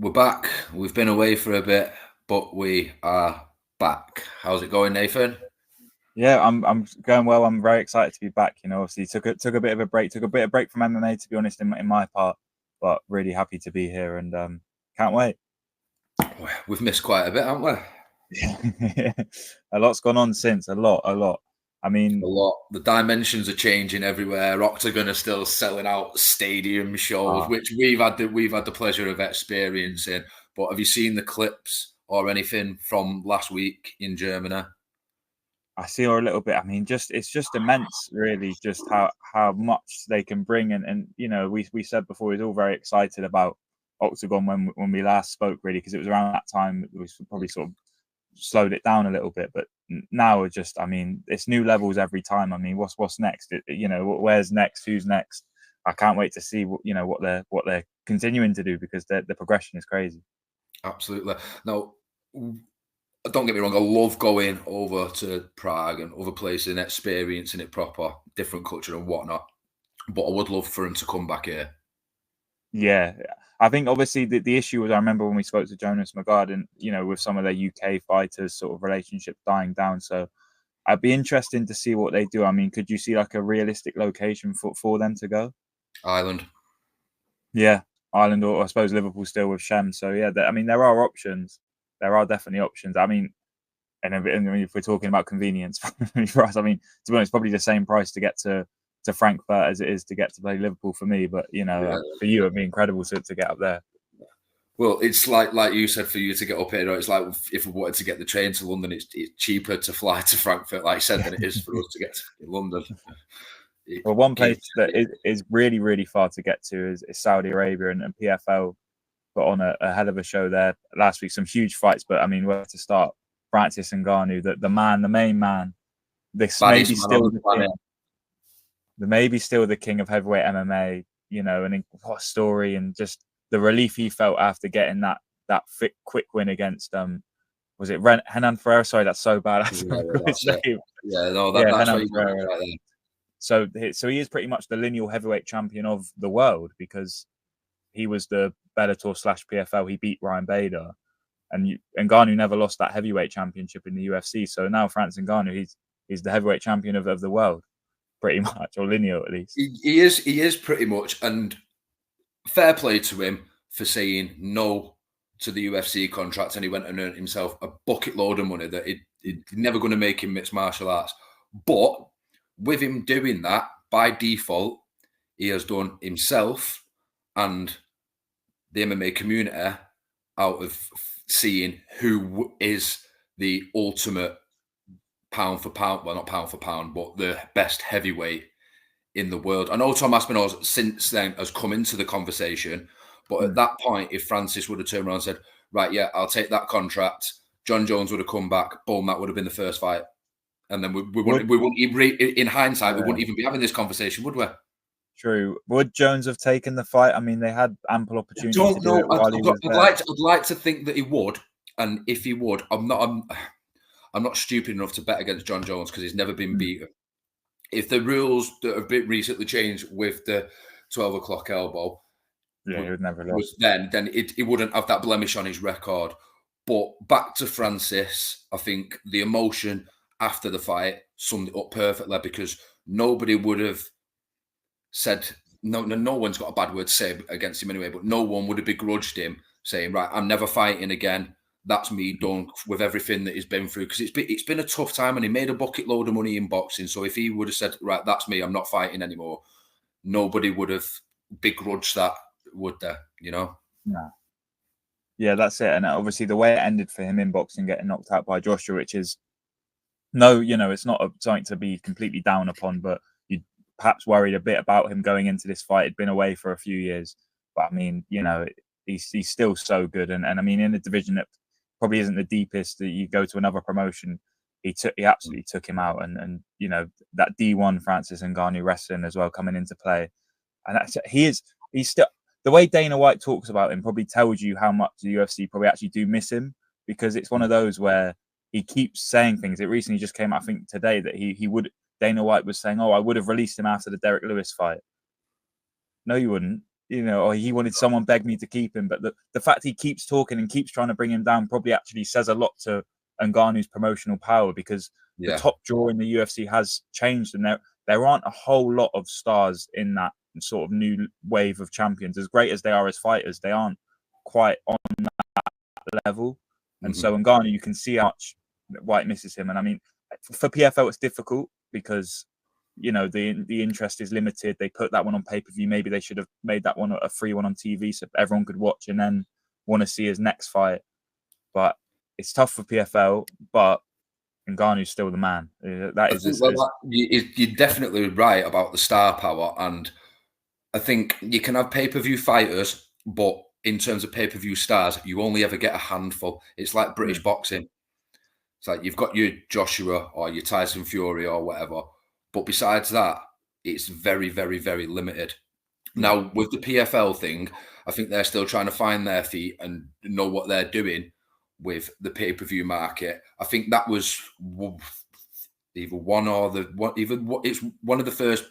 We're back. We've been away for a bit, but we are back. How's it going, Nathan? Yeah, I'm going well. I'm very excited to be back. Obviously took a bit of a break, took a bit of break from MMA to be honest in my part, but really happy to be here and can't wait. We've missed quite a bit, haven't we? A lot's gone on since. A lot. I mean, A lot. The dimensions are changing everywhere. Octagon are still selling out stadium shows, which we've had the pleasure of experiencing. But have you seen the clips or anything from last week in Germany? I see her a little bit. I mean, it's just immense, really, just how much they can bring. And we said before we was all very excited about Octagon when we last spoke, really, because it was around that time we probably sort of slowed it down a little bit. But now I mean, it's new levels every time. I mean, what's next? Where's next? Who's next? I can't wait to see what they're continuing to do, because the progression is crazy. Absolutely. Now, don't get me wrong, I love going over to Prague and other places and experiencing it proper, different culture and whatnot. But I would love for him to come back here. Yeah, I think obviously the issue was, I remember when we spoke to Jonas Magard, and with some of their UK fighters, sort of relationships dying down. So I'd be interested to see what they do. I mean, could you see like a realistic location for them to go? Ireland. Yeah, Ireland, or I suppose Liverpool still with Shem. So yeah, I mean, there are options. There are definitely options. I mean, and if we're talking about convenience for us, I mean, to be honest, probably the same price to get to Frankfurt as it is to get to play Liverpool for me. But for you, it'd be incredible to get up there. Well, it's like you said, for you to get up here. It's like if we wanted to get the train to London, it's cheaper to fly to Frankfurt, like I said, than it is for us to get to London. Well, one place that is really, really far to get to is Saudi Arabia, and PFL put on a hell of a show there last week. Some huge fights, but I mean, where to start? Francis Ngannou, the main man. This maybe still the king of heavyweight MMA. And what a story, and just the relief he felt after getting that quick win against was it Renan Ferreira? Sorry, that's so bad. That's that's name. That's Renan Ferreira. Right, so he is pretty much the lineal heavyweight champion of the world, because he was the Bellator / PFL. He beat Ryan Bader, and Ngannou never lost that heavyweight championship in the UFC. So now Francis Ngannou, he's the heavyweight champion of the world, pretty much, or lineal at least. He is pretty much, and fair play to him for saying no to the UFC contract, and he went and earned himself a bucket load of money that he's never going to make him mix martial arts. But with him doing that, by default, he has done himself and the MMA community out of seeing who is the ultimate pound for pound, well, not pound for pound, but the best heavyweight in the world. I know Tom Aspinall since then has come into the conversation, but at that point, if Francis would have turned around and said, right, yeah, I'll take that contract, John Jones would have come back, boom, that would have been the first fight. And then we wouldn't in hindsight, we wouldn't even be having this conversation, would we? True. Would Jones have taken the fight? I mean, they had ample opportunity to do it while he was there. I'd like to think that he would, and if he would, I'm not stupid enough to bet against John Jones because he's never been beaten. If the rules that have been recently changed with the 12 o'clock elbow, he would never lose. Then he wouldn't have that blemish on his record. But back to Francis, I think the emotion after the fight summed it up perfectly, because nobody would have said, no one's got a bad word to say against him anyway, but no one would have begrudged him saying, right, I'm never fighting again. That's me done with everything that he's been through, because it's been a tough time, and he made a bucket load of money in boxing. So if he would have said, right, that's me, I'm not fighting anymore, nobody would have begrudged that, would they? No. Yeah, that's it. And obviously the way it ended for him in boxing, getting knocked out by Joshua, which is it's not something to be completely down upon, but you perhaps worried a bit about him going into this fight. He'd been away for a few years, but I mean, he's still so good. And I mean, in a division that probably isn't the deepest, that you go to another promotion, he absolutely took him out. And that D1 Francis Ngannou wrestling as well coming into play. And he's still, the way Dana White talks about him probably tells you how much the UFC probably actually do miss him, because it's one of those where he keeps saying things. It recently just came out, I think today, that he would, Dana White was saying, oh, I would have released him after the Derek Lewis fight. No, you wouldn't. or he wanted someone beg me to keep him. But the fact he keeps talking and keeps trying to bring him down probably actually says a lot to Ngannou's promotional power, because the top draw in the UFC has changed, and there aren't a whole lot of stars in that sort of new wave of champions. As great as they are as fighters, they aren't quite on that level. And so Ngannou, you can see how much White misses him. And I mean, for PFL, it's difficult because the interest is limited. They put that one on pay-per-view. Maybe they should have made that one a free one on TV so everyone could watch and then want to see his next fight. But it's tough for PFL, but Ngannou's still the man. You're definitely right about the star power, and I think you can have pay-per-view fighters, but in terms of pay-per-view stars, you only ever get a handful. It's like British boxing. It's like you've got your Joshua or your Tyson Fury or whatever, but besides that, it's very, very, very limited. Now, with the PFL thing, I think they're still trying to find their feet and know what they're doing with the pay-per-view market. I think that was it's one of the first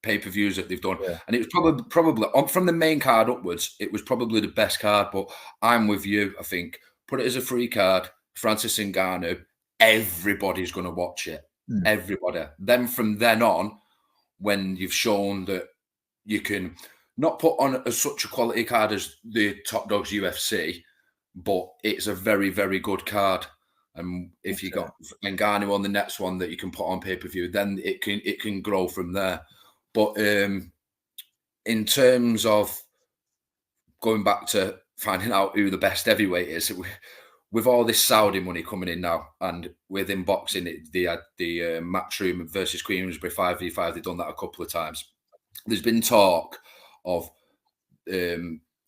pay-per-views that they've done, and it was probably from the main card upwards, it was probably the best card. But I'm with you. I think put it as a free card, Francis Ngannou, everybody's going to watch it. Everybody. Then from then on, when you've shown that you can not put on such a quality card as the Top Dogs UFC, but it's a very, very good card. And if you got Ngannou on the next one that you can put on pay-per-view, then it can grow from there. But in terms of going back to finding out who the best heavyweight is, with all this Saudi money coming in now, and within boxing, they had the Matchroom versus Queensbury 5v5. They've done that a couple of times. There's been talk of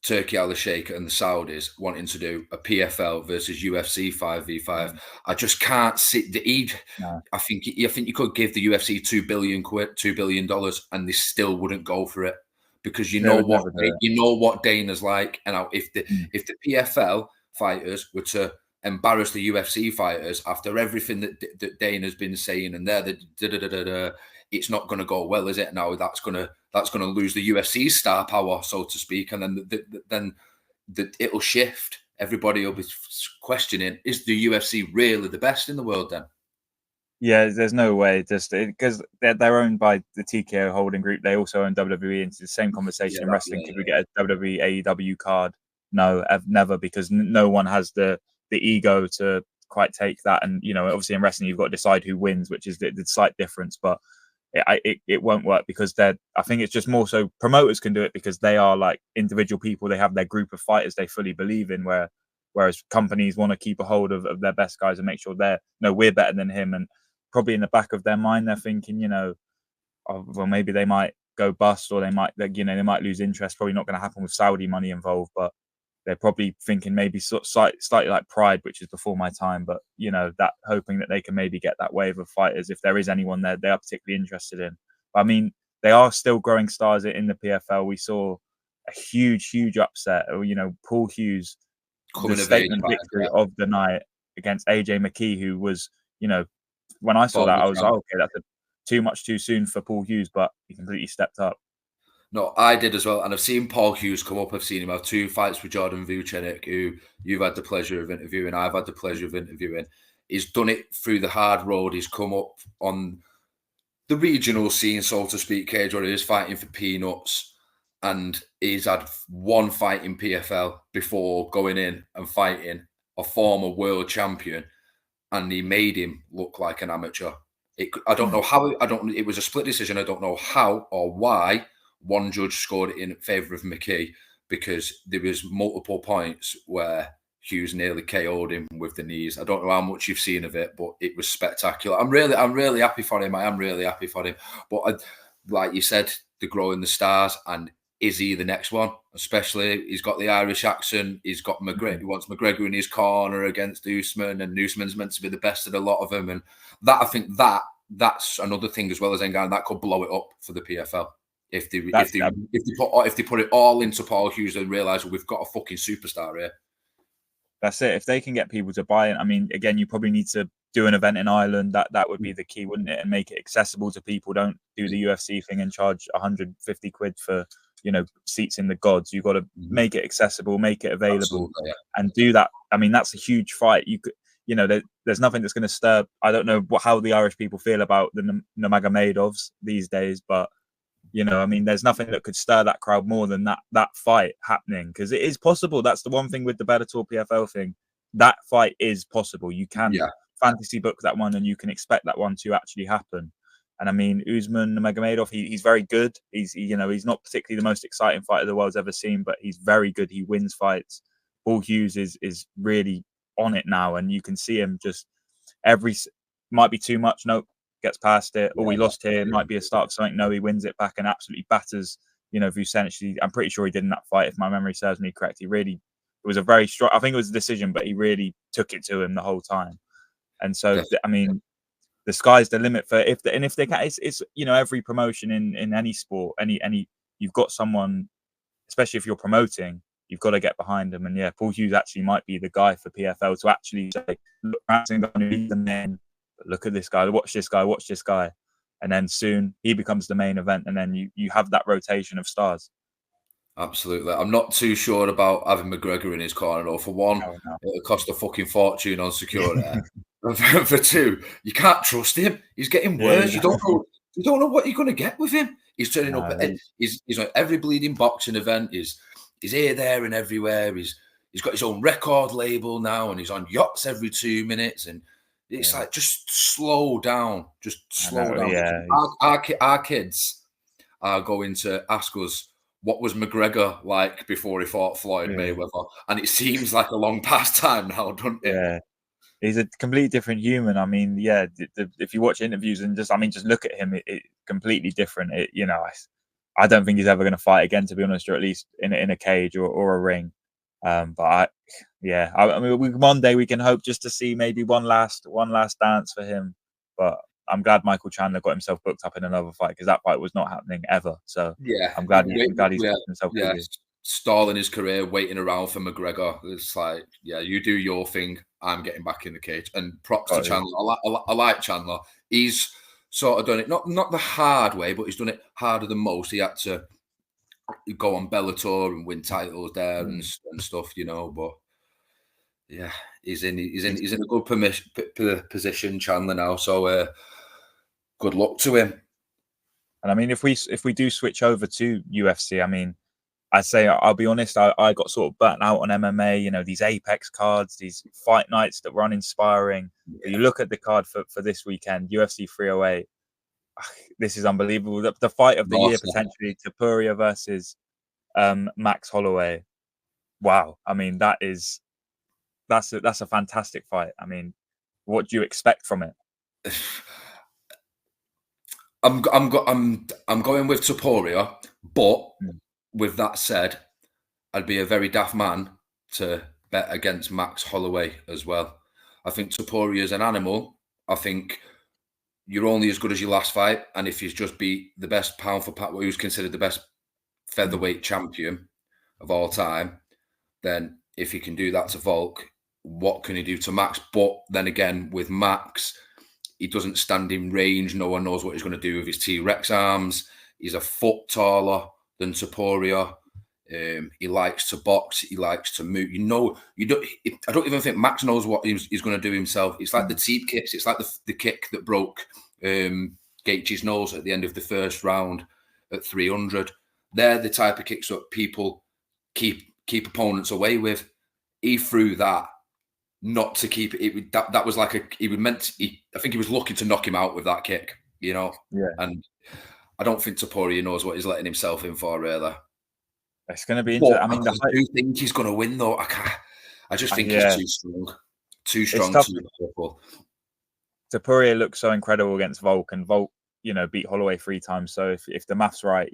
Turkey Al Sheikh and the Saudis wanting to do a PFL versus UFC 5v5. I just can't see I think you could give the UFC $2 billion, and they still wouldn't go for it, because you know what Dana's like. And if the PFL fighters were to embarrass the UFC fighters after everything that Dana's been saying, and it's not going to go well, is it? Now that's going to lose the UFC star power, so to speak, and then it'll shift. Everybody will be questioning: is the UFC really the best in the world? Then, yeah, there's no way. Just because they're owned by the TKO holding group, they also own WWE. Into the same conversation in wrestling, could we get a WWE AEW card? No, never, because no one has the ego to quite take that. And obviously in wrestling, you've got to decide who wins, which is the slight difference, but it won't work, because I think it's just more so promoters can do it because they are like individual people. They have their group of fighters they fully believe in, whereas companies want to keep a hold of their best guys and make sure we're better than him. And probably in the back of their mind, they're thinking, well, maybe they might go bust, or they might lose interest. Probably not going to happen with Saudi money involved, but they're probably thinking maybe slightly like Pride, which is before my time, but that hoping that they can maybe get that wave of fighters if there is anyone there they are particularly interested in. But, I mean, they are still growing stars in the PFL. We saw a huge upset. Paul Hughes, the statement victory of the night against AJ McKee, who was, when I saw that, I was okay, that's too much too soon for Paul Hughes, but he completely stepped up. No, I did as well. And I've seen Paul Hughes come up. I've seen him have 2 fights with Jordan Vucenic, who you've had the pleasure of interviewing. I've had the pleasure of interviewing. He's done it through the hard road. He's come up on the regional scene, so to speak, Cage, where he is fighting for peanuts. And he's had 1 fight in PFL before going in and fighting a former world champion. And he made him look like an amateur. I don't know how. It was a split decision. I don't know how or why one judge scored it in favour of McKee, because there was multiple points where Hughes nearly KO'd him with the knees. I don't know how much you've seen of it, but it was spectacular. I'm really happy for him. I am really happy for him. But like you said, they're growing the stars, and is he the next one? Especially, he's got the Irish accent. He's got McGregor. He wants McGregor in his corner against Usman, and Usman's meant to be the best of a lot of them. And I think that's another thing as well as Ngannou that could blow it up for the PFL. If they put it all into Paul Hughes and realise we've got a fucking superstar here. That's it. If they can get people to buy it, I mean, again, you probably need to do an event in Ireland. That would be the key, wouldn't it? And make it accessible to people. Don't do the UFC thing and charge 150 quid for seats in the gods. You've got to make it accessible, make it available, and do that. I mean, that's a huge fight. You could, there's nothing that's going to stir. I don't know how the Irish people feel about the Nurmagomedovs these days, but I mean, there's nothing that could stir that crowd more than that fight happening, because it is possible. That's the one thing with the Bellator PFL thing. That fight is possible. You can fantasy book that one, and you can expect that one to actually happen. And I mean, Usman Nurmagomedov, he's very good. He's not particularly the most exciting fighter the world's ever seen, but he's very good. He wins fights. Paul Hughes is really on it now, and you can see him just might be too much. Nope, gets past it. Or we lost here. Might be a start of something. No, he wins it back and absolutely batters. Vucenic. I'm pretty sure he did in that fight, if my memory serves me correct. It was a very strong. I think it was a decision, but he really took it to him the whole time. And so, I mean, the sky's the limit for if they can. It's every promotion in any sport, any you've got someone, especially if you're promoting, you've got to get behind them. And Paul Hughes actually might be the guy for PFL to actually say, look, look at this guy, watch this guy, and then soon he becomes the main event, and then you have that rotation of stars. Absolutely. I'm not too sure about having McGregor in his corner, though. For one, it'll cost a fucking fortune on security. For two, you can't trust him. He's getting worse. You don't know what you're going to get with him. He's turning up at he's at every bleeding boxing event. He's here, there, and everywhere. He's got his own record label now, and he's on yachts every 2 minutes. And it's like, just slow down. Just slow down. Yeah. Our kids are going to ask us, what was McGregor like before he fought Floyd Mayweather? And it seems like a long past time now, doesn't it? Yeah. He's a completely different human. I mean, if you watch interviews and just look at him, it completely different. I don't think he's ever going to fight again, to be honest, or at least in a cage or a ring. But I mean, one day we can hope just to see maybe one last dance for him. But I'm glad Michael Chandler got himself booked up in another fight, because that fight was not happening ever. So I'm glad he's got himself busy. Stalling his career, waiting around for McGregor. It's like, you do your thing. I'm getting back in the cage. And props to Chandler. I like Chandler. He's sort of done it not the hard way, but he's done it harder than most. He had to go on Bellator and win titles there and stuff, But he's in a good position, Chandler, now. So good luck to him. And I mean, if we do switch over to UFC, I mean, I'll be honest, I got sort of burnt out on MMA, these Apex cards, these fight nights that were uninspiring. You look at the card for this weekend, UFC 308. This is unbelievable. The fight of the year, potentially, Topuria versus Max Holloway. Wow. I mean, that's a fantastic fight. I mean, what do you expect from it? I'm going with Topuria, but with that said, I'd be a very daft man to bet against Max Holloway as well. I think Topuria is an animal. I think you're only as good as your last fight, and if he's just beat the best pound for pound, who's considered the best featherweight champion of all time, then if he can do that to Volk, what can he do to Max? But then again, with Max, he doesn't stand in range. No one knows what he's going to do with his T-Rex arms. He's a foot taller than Topuria. He likes to box. He likes to move. I don't even think Max knows what he's going to do himself. It's like the teep kicks. It's like the kick that broke Gaethje's nose at the end of the first round at 300. They're the type of kicks that people keep opponents away with. He threw that not to keep it. That was like I think he was looking to knock him out with that kick, Yeah. And I don't think Topuria knows what he's letting himself in for, really. It's going to be interesting. I mean, I do think he's going to win, though. I just think he's too strong. Too strong, too powerful. Topuria looks so incredible against Volk, and Volk, beat Holloway 3 times. So if the math's right,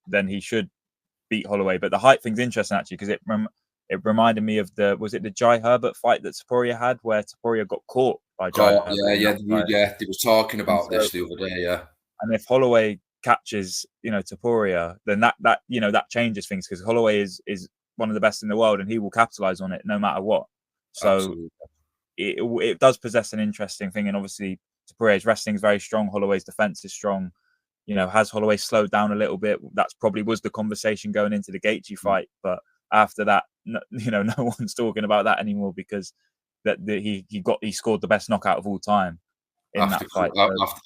then he should beat Holloway. But the height thing's interesting, actually, because it reminded me of was it the Jai Herbert fight that Topuria had, where Topuria got caught by Jai Herbert? Yeah. They were talking about this the other day, yeah. And if Holloway catches, Topuria, then that changes things, because Holloway is one of the best in the world, and he will capitalize on it no matter what. So it does possess an interesting thing, and obviously Topuria's wrestling is very strong. Holloway's defense is strong. has Holloway slowed down a little bit? That's probably was the conversation going into the Gaethje fight, but after that, no one's talking about that anymore because he scored the best knockout of all time in that fight.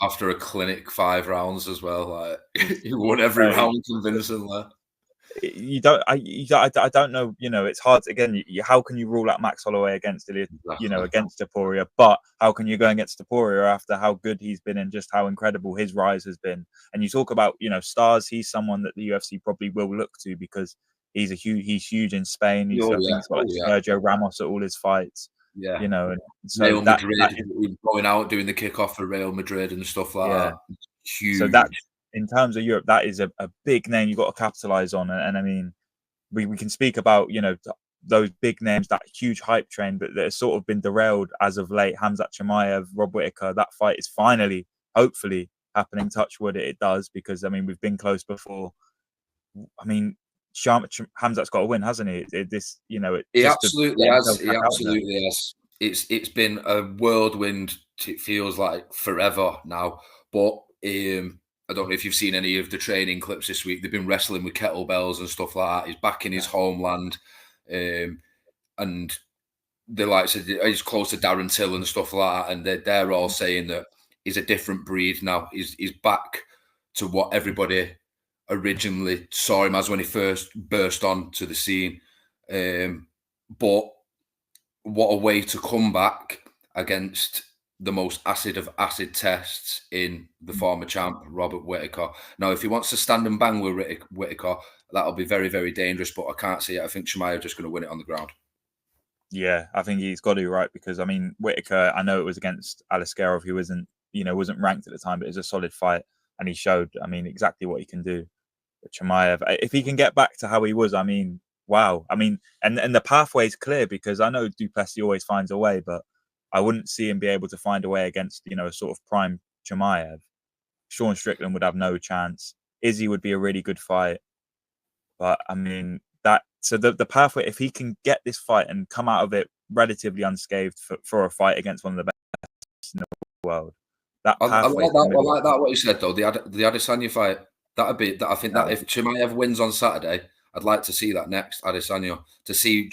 After a clinic 5 rounds as well, like he won every round convincingly. I don't know. It's hard. Again, how can you rule out Max Holloway against against Topuria? But how can you go against Topuria after how good he's been and just how incredible his rise has been? And you talk about stars. He's someone that the UFC probably will look to because he's huge in Spain. He's got like Sergio Ramos at all his fights. Yeah, and so Real Madrid going out doing the kickoff for Real Madrid and stuff like that. Huge. So that, in terms of Europe, that is a big name you've got to capitalize on. And I mean, we can speak about those big names, that huge hype train, but that has sort of been derailed as of late. Khamzat Chimaev, Rob Whittaker, that fight is finally, hopefully, happening. Touch wood, it does, because I mean we've been close before. I mean, Khamzat's got to win, hasn't he? He absolutely has. He absolutely has. It's been a whirlwind. It feels like forever now. But I don't know if you've seen any of the training clips this week. They've been wrestling with kettlebells and stuff like that. He's back in his homeland, and they like said he's close to Darren Till and stuff like that. And they're all saying that he's a different breed now. He's back to what everybody originally saw him as when he first burst onto the scene. But what a way to come back against the most acid of acid tests in the former champ, Robert Whittaker. Now, if he wants to stand and bang with Whittaker, that'll be very, very dangerous, but I can't see it. I think Chimaev just going to win it on the ground. Yeah, I think he's got to, right? Because, I mean, Whittaker, I know it was against Aliskerov, who wasn't ranked at the time, but it was a solid fight, and he showed, I mean, exactly what he can do. But Chimaev, if he can get back to how he was, I mean, wow. I mean, and the pathway's clear, because I know Du Plessis always finds a way, but I wouldn't see him be able to find a way against, a sort of prime Chimaev. Sean Strickland would have no chance. Izzy would be a really good fight. But, I mean, the pathway, if he can get this fight and come out of it relatively unscathed for a fight against one of the best in the world, that pathway. I like that what you said, though. The Adesanya fight, I think that if Chimaev wins on Saturday, I'd like to see that next Adesanya, to see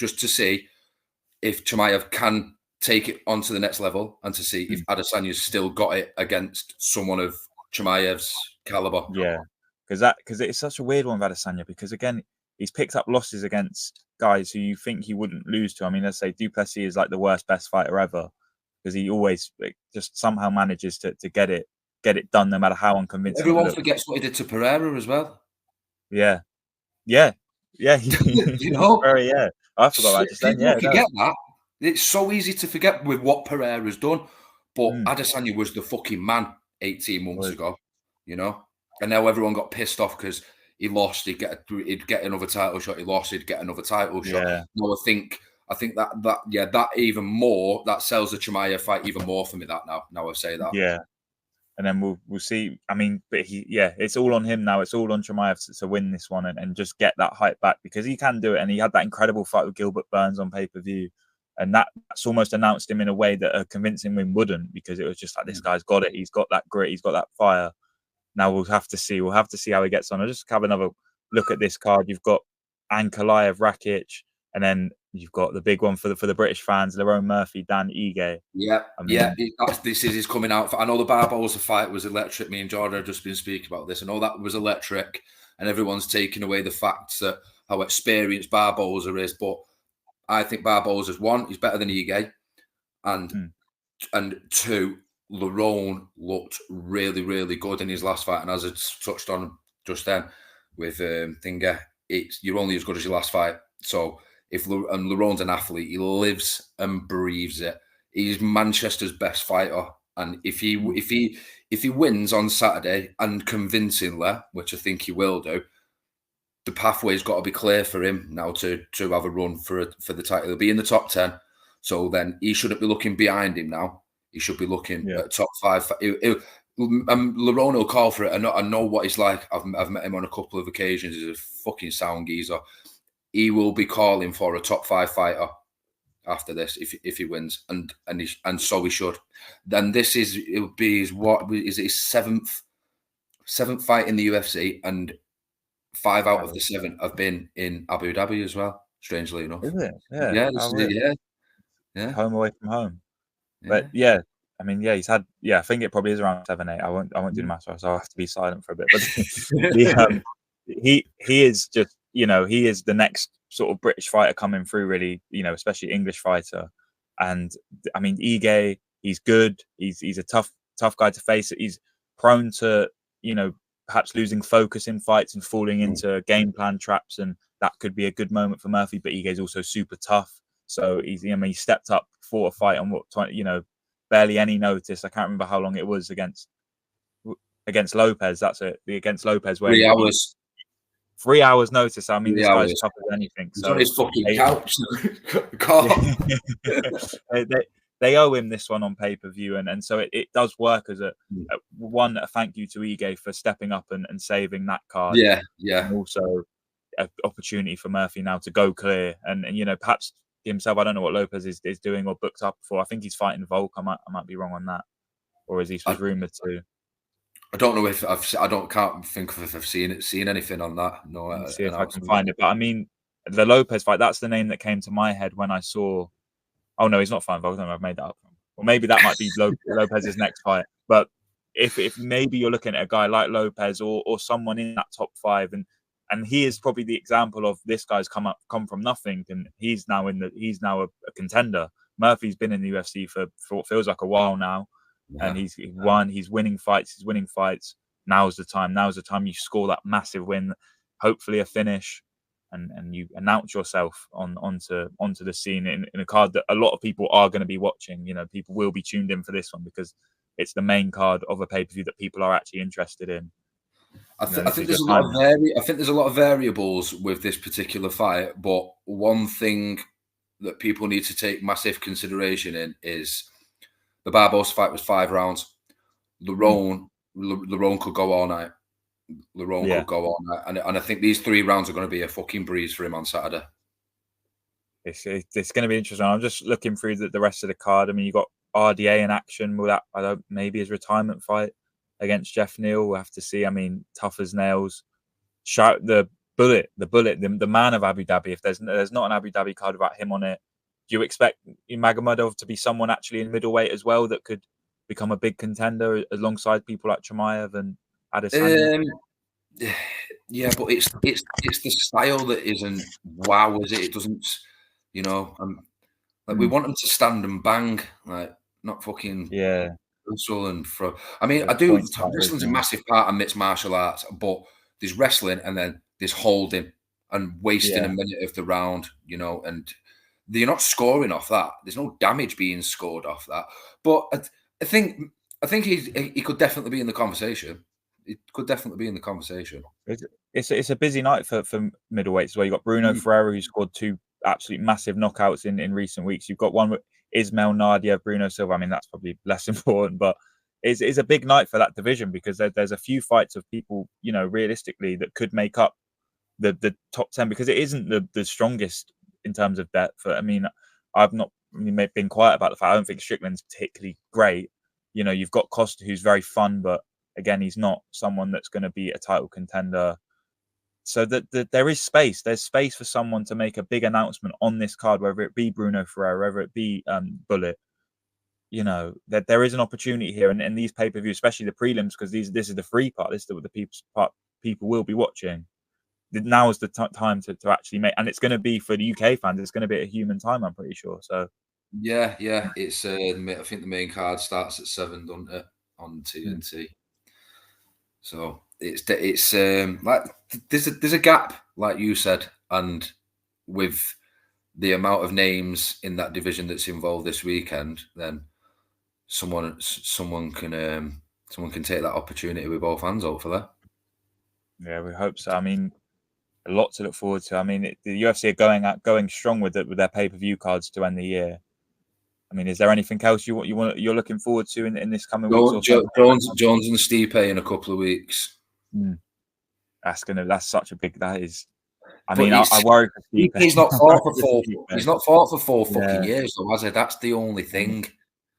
if Chimaev can take it onto the next level, and to see if Adesanya's still got it against someone of Chimaev's caliber. Yeah, because it's such a weird one with Adesanya, because again, he's picked up losses against guys who you think he wouldn't lose to. I mean, let's say Du Plessis is like the best fighter ever, because he always just somehow manages to get it done, no matter how unconvincing. Everyone forgets what he did to Pereira as well. Yeah. I forgot that just then. People forget that. It's so easy to forget with what Pereira's done, but Adesanya was the fucking man 18 months ago, and now everyone got pissed off because he lost. He'd get another title shot. He lost. He'd get another title shot. No, I think that even more, that sells the Chimaev fight even more for me. That now I say that. Yeah. And then we'll see. I mean, but it's all on him now. It's all on Chimaev to win this one and just get that hype back, because he can do it. And he had that incredible fight with Gilbert Burns on pay-per-view. And that's almost announced him in a way that a convincing win wouldn't, because it was just like, this guy's got it. He's got that grit. He's got that fire. Now we'll have to see. We'll have to see how he gets on. I'll just have another look at this card. You've got Ankalaev, Rakic, and then you've got the big one for the British fans, Lerone Murphy, Dan Ige. This is coming out. I know the Barboza fight was electric. Me and Jordan have just been speaking about this. I know that was electric, and everyone's taking away the fact that how experienced Barboza is. But I think Barboza's one, he's better than Ige, and two, Lerone looked really, really good in his last fight. And as it's touched on just then with Thinger, you're only as good as your last fight. So and Lerone's an athlete, he lives and breathes it. He's Manchester's best fighter, and if he wins on Saturday and convincingly, which I think he will do, the pathway's got to be clear for him now to have a run for the title. He'll be in the top 10, so then he shouldn't be looking behind him now. He should be looking at top 5. Lerone will call for it. I know what he's like. I've met him on a couple of occasions. He's a fucking sound geezer. He will be calling for a top 5 fighter after this if he wins, and so he should. Then it'll be his 7th 7th fight in the UFC, and 5 out of Wow. the 7 have been in Abu Dhabi as well. Strangely enough. Is it? Yeah. Yeah, How this is weird. it. Yeah, Home away from home. But yeah. yeah, I mean, yeah, he's had. Yeah, I think it probably is around 7, 8. I won't do the Mm. math, so I'll have to be silent for a bit. But the he is just, he is the next sort of British fighter coming through, really. Especially English fighter. And I mean, Ige, he's good. He's a tough guy to face. He's prone to perhaps losing focus in fights and falling into game plan traps, and that could be a good moment for Murphy. But Ige is also super tough. So he stepped up, fought a fight on barely any notice. I can't remember how long it was against Lopez. That's it. Against Lopez, where 3 he hours. 3 hours notice. I mean, 3 this guy's hours. tough as anything. He's So on his fucking they, couch. they owe him this one on pay-per-view, and so it does work as a thank you to Ige for stepping up and saving that card. Yeah. And also an opportunity for Murphy now to go clear, and perhaps himself. I don't know what Lopez is doing or booked up for. I think he's fighting Volk. I might be wrong on that, or is he rumored to? I don't know if can't think of if I've seen anything on that. No, Let's see if I can find it. But I mean, the Lopez fight, that's the name that came to my head when I saw. Oh no, he's not fighting Volk. I've made that up. Or maybe that might be Lopez's next fight. But if maybe you're looking at a guy like Lopez or someone in that top 5, and he is probably the example of this guy's come from nothing, and he's now a contender. Murphy's been in the UFC for what feels like a while now, and he's winning fights. Now's the time you score that massive win, hopefully a finish, and you announce yourself onto the scene in a card that a lot of people are going to be watching. People will be tuned in for this one because it's the main card of a pay-per-view that people are actually interested in. I think there's a lot of variables with this particular fight, but one thing that people need to take massive consideration in is the Barbosa fight was 5 rounds. Lerone could go all night. Could go all night, and I think these 3 rounds are going to be a fucking breeze for him on Saturday. It's going to be interesting. I'm just looking through the rest of the card. I mean, you got RDA in action. Will that maybe his retirement fight against Jeff Neal? We'll have to see. I mean, tough as nails. Shout the bullet, the man of Abu Dhabi. If there's not an Abu Dhabi card without him on it, do you expect Magomedov to be someone actually in middleweight as well that could become a big contender alongside people like Chimaev and Adesanya? Yeah, but it's the style that isn't wow, is it? It doesn't, we want them to stand and bang, like not fucking wrestle and throw. I mean, wrestling's a massive part of mixed martial arts, but there's wrestling and then there's holding and wasting a minute of the round, and you're not scoring off that. There's no damage being scored off that. But I think he could definitely be in the conversation. It could definitely be in the conversation. It's a busy night for middleweights as well. You've got Bruno Ferreira, who scored 2 absolute massive knockouts in recent weeks. You've got one with Ismail Nadia, Bruno Silva. I mean, that's probably less important, but it's a big night for that division because there's a few fights of people, realistically, that could make up the top 10 because it isn't the strongest in terms of depth. I mean, I've not been quiet about the fact I don't think Strickland's particularly great. You've got Costa, who's very fun, but again, he's not someone that's going to be a title contender. So that there is space. There's space for someone to make a big announcement on this card, whether it be Bruno Ferreira, whether it be Bullet. That there is an opportunity here, and these pay-per-views, especially the prelims, because this is the free part. This is the part people will be watching. Now is the time to actually make, and it's going to be for the UK fans. It's going to be a human time, I'm pretty sure. So yeah, it's. I think the main card starts at 7, doesn't it, on TNT? So it's like there's a gap, like you said, and with the amount of names in that division that's involved this weekend, then someone can take that opportunity with both hands, hopefully. Yeah, we hope so. I mean, a lot to look forward to. I mean, the UFC are going strong with their pay-per-view cards to end the year. I mean, is there anything else you're looking forward to in this coming weeks? Jones and Stipe in a couple of weeks. That's such a big. That is. I mean, I worry for Stipe. He's not fought for 4. He's not fought for 4 fucking years, though, has he? That's the only thing.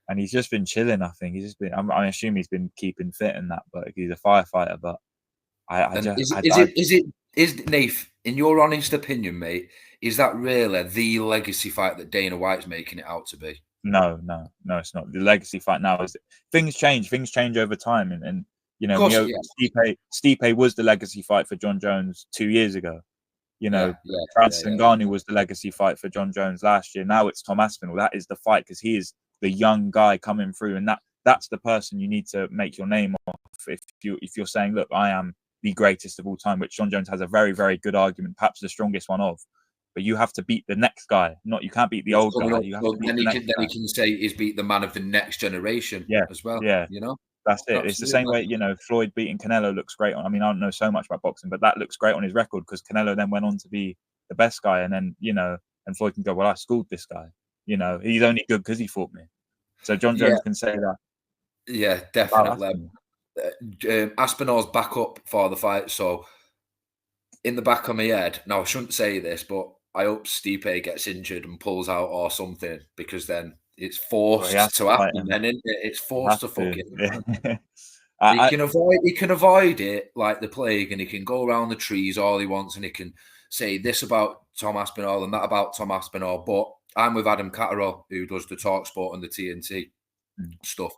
and he's just been chilling. I think he's just been. I assume he's been keeping fit and that, but he's a firefighter. But is Nath, in your honest opinion, mate, is that really the legacy fight that Dana White's making it out to be? No, it's not. The legacy fight now is things change over time, and you know, Stipe was the legacy fight for John Jones 2 years ago. You know, Francis Ngannou was the legacy fight for John Jones last year. Now it's Tom Aspinall. That is the fight because he is the young guy coming through, and that's the person you need to make your name off. If you're saying, look, I am the greatest of all time, which John Jones has a very, very good argument, perhaps the strongest one of. But you have to beat the next guy. You can't beat the old guy. You have to beat the next guy. Then he can say he's beat the man of the next generation as well. Yeah. You know? That's it. Absolutely. It's the same way, you know, Floyd beating Canelo looks great on. I mean, I don't know so much about boxing, but that looks great on his record because Canelo then went on to be the best guy. And then, you know, and Floyd can go, well, I schooled this guy. You know, he's only good because he fought me. So John Jones can say that. Yeah, definitely. Aspinall's back up for the fight. So in the back of my head, now I shouldn't say this, but I hope Stipe gets injured and pulls out or something because then it's forced to happen. Then it's forced to fucking. He can avoid it like the plague, and he can go around the trees all he wants, and he can say this about Tom Aspinall and that about Tom Aspinall. But I'm with Adam Catterall, who does the TalkSport and the TNT stuff.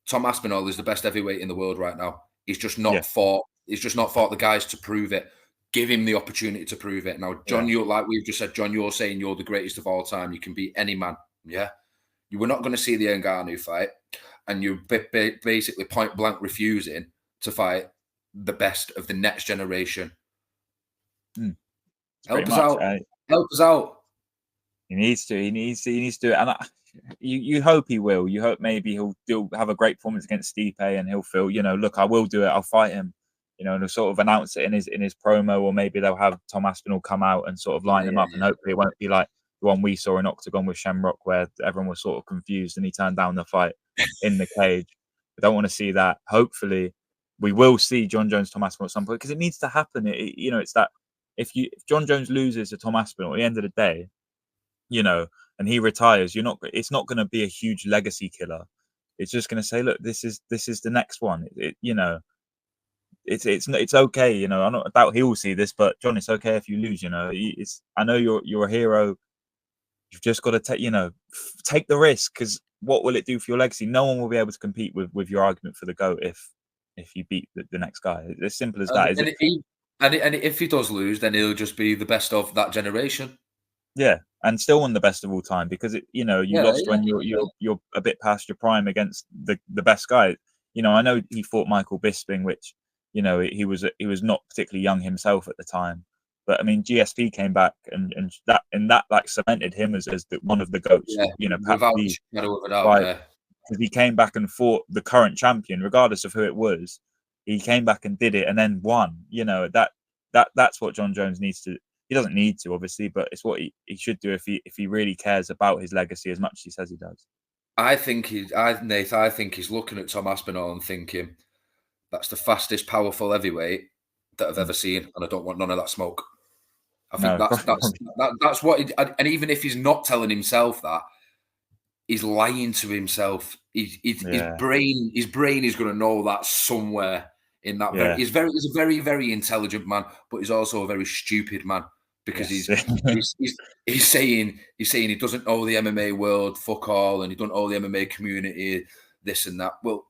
Tom Aspinall is the best heavyweight in the world right now. He's just not fought. He's just not fought the guys to prove it. Give him the opportunity to prove it. Now, John, you like we've just said, John, you're saying you're the greatest of all time. You can beat any man. Yeah. You were not going to see the Ngannou fight, and you're basically point blank refusing to fight the best of the next generation. Help us out. Help us out. He needs to. He needs to. And you hope he will. You hope maybe he'll have a great performance against Stipe, and he'll feel, you know, look, I will do it. I'll fight him. You know, and he'll sort of announce it in his promo, or maybe they'll have Tom Aspinall come out and sort of line him up, and hopefully it won't be like the one we saw in Octagon with Shamrock, where everyone was sort of confused and he turned down the fight in the cage. I don't want to see that. Hopefully, we will see John Jones, Tom Aspinall at some point because it needs to happen. You know, it's that if John Jones loses to Tom Aspinall at the end of the day, you know, and he retires, it's not going to be a huge legacy killer. It's just going to say, look, this is the next one. You know. It's okay, you know. I'm not doubt he will see this, but John, it's okay if you lose. You know, I know you're a hero. You've just got to take the risk, because what will it do for your legacy? No one will be able to compete with your argument for the GOAT if you beat the next guy. It's as simple as that. And if he does lose, then he'll just be the best of that generation. Yeah, and still one of the best of all time, because you lost when you're a bit past your prime against the best guy. You know, I know he fought Michael Bisping, which, you know, he was not particularly young himself at the time, but I mean, GSP came back and that like cemented him as one of the GOATs. Yeah, you know, because he came back and fought the current champion, regardless of who it was. He came back and did it and then won. You know, that's what John Jones needs to. He doesn't need to, obviously, but it's what he should do if he really cares about his legacy as much as he says he does. I think he's looking at Tom Aspinall and thinking, that's the fastest, powerful heavyweight that I've ever seen, and I don't want none of that smoke. I think that's what. And even if he's not telling himself that, he's lying to himself. His brain is going to know that somewhere in that. Yeah. He's a very, very intelligent man, but he's also a very stupid man, because he's saying he doesn't know the MMA world, fuck all, and he doesn't know the MMA community, this and that. Well,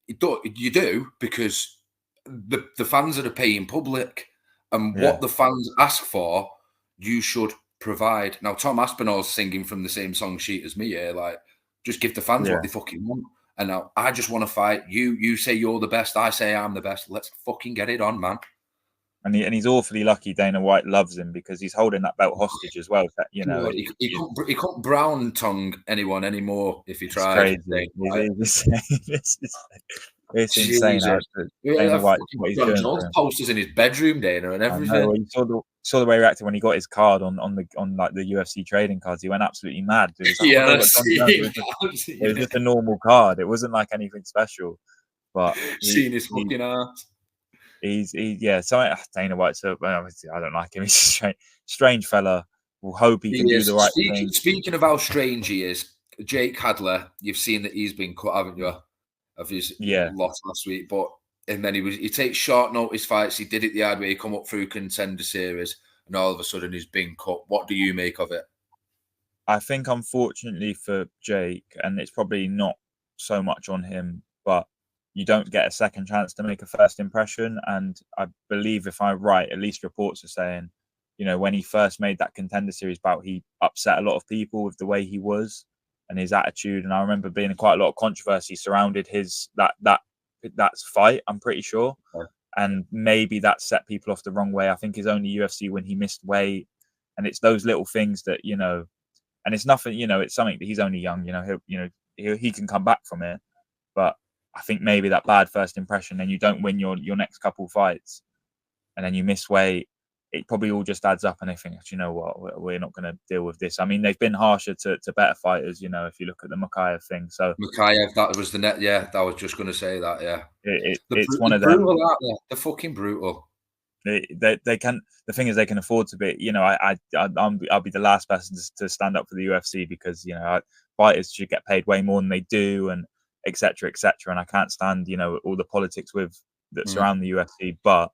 you do, because the fans are the paying public, and what the fans ask for, you should provide. Now, Tom Aspinall's singing from the same song sheet as me here, like, just give the fans what they fucking want. And now I just want to fight. You say you're the best, I say I'm the best. Let's fucking get it on, man. And he's awfully lucky Dana White loves him, because he's holding that belt hostage as well. You know, he can't brown tongue anyone anymore if he tried. It's insane. Dana White, what he's doing. Jones posters in his bedroom, Dana, and everything. Know, you saw the way he reacted when he got his card on like the UFC trading cards. He went absolutely mad. It was just a normal card. It wasn't like anything special. But seeing his fucking ass. So Dana White's I don't like him. He's a strange fella. We'll hope he can do the right thing. Speaking of how strange he is, Jake Hadler, you've seen that he's been cut, haven't you, of his loss last week? But and then he takes short notice fights. He did it the hard way. He come up through contender series, and all of a sudden he's been cut. What do you make of it? I think, unfortunately for Jake, and it's probably not so much on him, but you don't get a second chance to make a first impression. And I believe, if I'm right, at least reports are saying, you know, when he first made that contender series bout, he upset a lot of people with the way he was and his attitude. And I remember being quite a lot of controversy surrounded his that fight, I'm pretty sure. Yeah. And maybe that set people off the wrong way. I think his only UFC when he missed weight. And it's those little things that, you know, and it's nothing, you know, it's something that he's only young, you know, he can come back from it. But I think maybe that bad first impression, and you don't win your next couple fights, and then you miss weight, it probably all just adds up. And they think, you know what, we're not going to deal with this. I mean, they've been harsher to better fighters, you know, if you look at the Makayev thing. So Makayev, that was the net. Yeah, I was just going to say that. Yeah, it's one of them. Brutal, aren't they? They're fucking brutal. They can. The thing is, they can afford to be. You know, I'll be the last person to stand up for the UFC because, you know, fighters should get paid way more than they do, and etc. And I can't stand, you know, all the politics that surround the UFC. But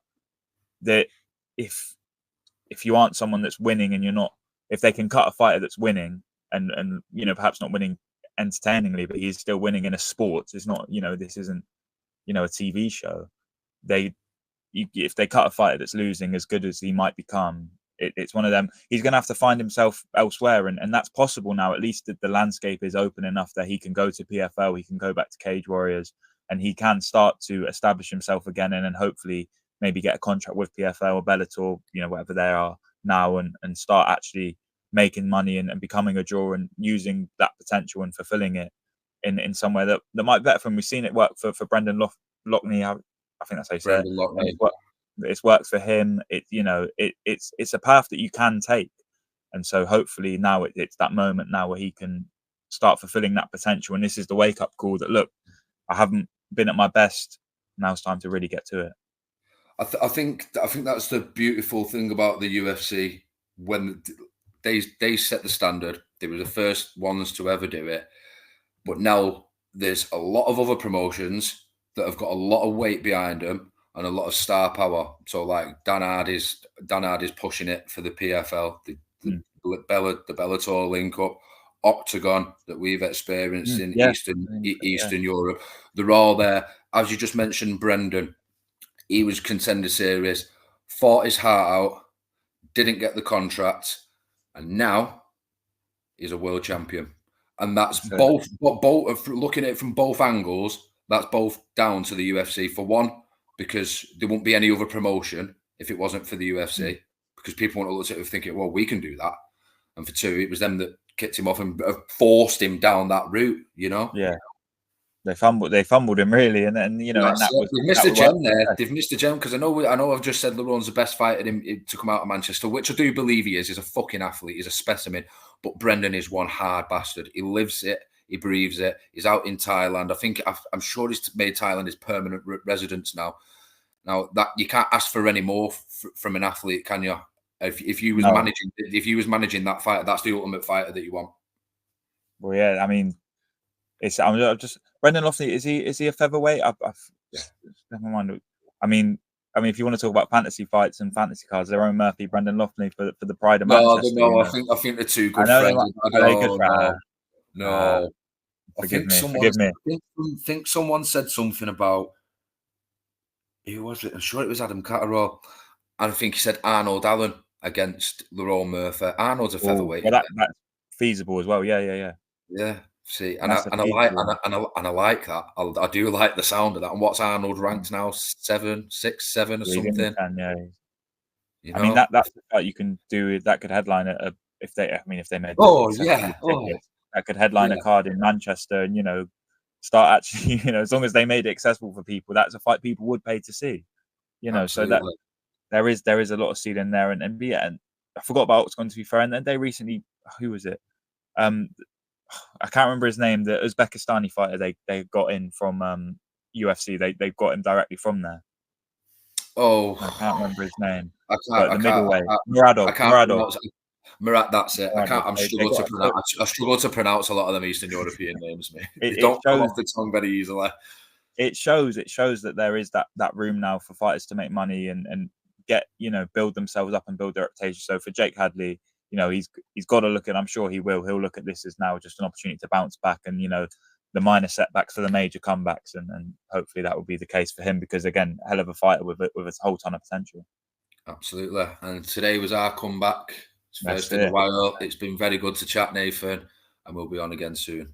if you aren't someone that's winning, and you're not, if they can cut a fighter that's winning and you know, perhaps not winning entertainingly, but he's still winning in a sport. It's not, you know, this isn't, you know, a TV show. If they cut a fighter that's losing, as good as he might become, it's one of them. He's going to have to find himself elsewhere, and that's possible now. At least the landscape is open enough that he can go to PFL, he can go back to Cage Warriors, and he can start to establish himself again, and then hopefully maybe get a contract with PFL or Bellator, you know, whatever they are now, and start actually making money and becoming a draw and using that potential and fulfilling it in somewhere that might be better for him. We've seen it work for Brendan Loughnane. I think that's how you say it. It's worked for him. It's a path that you can take, and so hopefully now it's that moment now where he can start fulfilling that potential. And this is the wake up call that, look, I haven't been at my best. Now it's time to really get to it. I think that's the beautiful thing about the UFC. When they set the standard, they were the first ones to ever do it. But now there's a lot of other promotions that have got a lot of weight behind them and a lot of star power. So like Dan Hardy's pushing it for the PFL, the Bellator link up, Octagon that we've experienced in Eastern Europe. They're all there. As you just mentioned, Brendan, he was contender series, fought his heart out, didn't get the contract, and now he's a world champion. And that's both looking at it from both angles. That's both down to the UFC. For one, because there won't be any other promotion if it wasn't for the UFC, because people want to look at it thinking, well, we can do that. And for two, it was them that kicked him off and forced him down that route, you know? Yeah. They fumbled him really, and you know, and that was, they've missed a gem there. They've missed a gem because I know I've just said LeBron's the best fighter to come out of Manchester, which I do believe he is. He's a fucking athlete. He's a specimen. But Brendan is one hard bastard. He lives it. He breathes it. He's out in Thailand. I'm sure he's made Thailand his permanent residence now. Now that you can't ask for any more from an athlete, can you? If you was managing that fighter, that's the ultimate fighter that you want. Well, yeah, I mean, I'm just Brendan Loughnane. Is he a featherweight? Never mind. I mean, if you want to talk about fantasy fights and fantasy cards, their own Murphy, Brendan Loughnane for the Pride of Manchester. No, I think they're two good friends. No. Forgive me. I think someone said something about, who was it? I'm sure it was Adam Catterall. And I think he said Arnold Allen against Lerone Murphy. Arnold's a featherweight. Well, that's feasible as well. Yeah. Yeah. See, and I like that. I do like the sound of that. And what's Arnold ranked now? 7 or something. You know? I mean, that's the fight you can do. That could headline if they made. That could headline a card in Manchester, and, you know, start actually, you know, as long as they made it accessible for people, that's a fight people would pay to see. You know, absolutely. So that there is a lot of seed there, and I forgot about Octagon, to be fair. And then they recently, who was it? I can't remember his name. The Uzbekistani fighter they got in from UFC. They got him directly from there. Oh, I can't remember his name. Middleweight, Muradov. Murat, that's it. I can't. They got a coach. I struggle to pronounce a lot of them Eastern European names. Mate. They It don't come shows. off the tongue very easily. It shows that there is that room now for fighters to make money and get, build themselves up and build their reputation. So for Jake Hadley, he's got to look at. I'm sure he will. He'll look at this as now just an opportunity to bounce back and the minor setbacks for the major comebacks, and hopefully that will be the case for him because again, hell of a fighter with a whole ton of potential. Absolutely. And today was our comeback. It's That's first in a it. while. It's been very good to chat, Nathan, and we'll be on again soon.